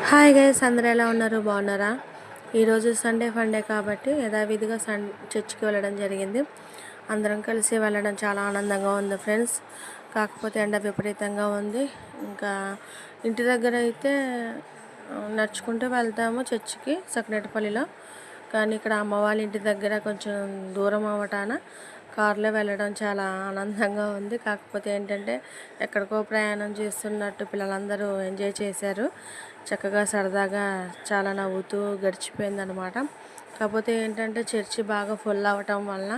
Hi guys, అందరూ ఎలా ఉన్నారు? బాగున్నారా? ఈరోజు సండే ఫండే కాబట్టి యథావిధిగా చర్చ్కి వెళ్ళడం జరిగింది. అందరం కలిసి వెళ్ళడం చాలా ఆనందంగా ఉంది ఫ్రెండ్స్. కాకపోతే ఎండ విపరీతంగా ఉంది. ఇంకా ఇంటి దగ్గర అయితే నడుచుకుంటూ వెళ్తాము చర్చ్కి సకినేటిపల్లిలో. కానీ ఇక్కడ అమ్మ వాళ్ళ ఇంటి దగ్గర కొంచెం దూరం అవ్వటాన కారులో వెళ్ళడం చాలా ఆనందంగా ఉంది. కాకపోతే ఏంటంటే ఎక్కడికో ప్రయాణం చేస్తున్నట్టు పిల్లలందరూ ఎంజాయ్ చేశారు. చక్కగా సరదాగా చాలా నవ్వుతూ గడిచిపోయిందనమాట. కాకపోతే ఏంటంటే చర్చి బాగా ఫుల్ అవ్వటం వలన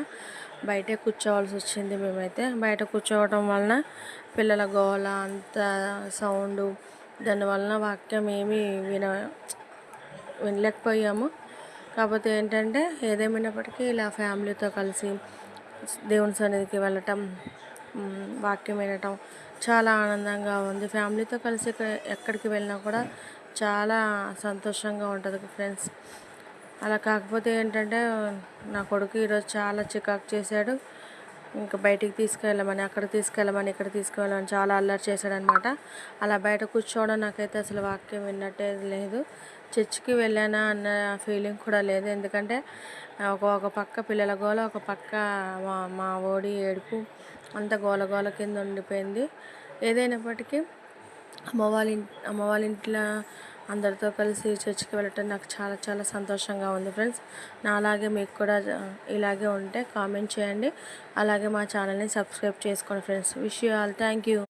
బయటే కూర్చోవాల్సి వచ్చింది. మేమైతే బయట కూర్చోవటం వలన పిల్లల గోల అంత సౌండు, దానివలన వాక్యం ఏమీ వినలేకపోయాము. కాకపోతే ఏంటంటే ఏదేమైనప్పటికీ ఇలా ఫ్యామిలీతో కలిసి దేవుని సన్నిధికి వెళ్ళటం, వాక్యం వినటం చాలా ఆనందంగా ఉంది. ఫ్యామిలీతో కలిసి ఎక్కడికి వెళ్ళినా కూడా చాలా సంతోషంగా ఉంటుంది ఫ్రెండ్స్. అలా కాకపోతే ఏంటంటే నా కొడుకు ఈరోజు చాలా చికాకు చేశాడు. ఇంకా బయటికి తీసుకెళ్ళమని, అక్కడ తీసుకెళ్ళమని, ఇక్కడ తీసుకెళ్ళమని చాలా అల్లరి చేశాడనమాట. అలా బయట కూర్చోవడం నాకైతే అసలు వాక్యం విన్నట్టే లేదు. చర్చికి వెళ్ళానా అన్న ఫీలింగ్ కూడా లేదు. ఎందుకంటే ఒక పక్క పిల్లల గోల, ఒక పక్క మా ఓడి ఏడుపు, అంత గోల కింద ఉండిపోయింది. ఏదైనప్పటికీ అమ్మ వాళ్ళ ఇంట్లో అందరితో కలిసి చర్చికి వెళ్ళటం నాకు చాలా చాలా సంతోషంగా ఉంది ఫ్రెండ్స్. నాలాగే మీకు కూడా ఇలాగే ఉంటే కామెంట్ చేయండి. అలాగే మా ఛానల్ని సబ్స్క్రైబ్ చేసుకోండి friends. Wish you all. Thank you.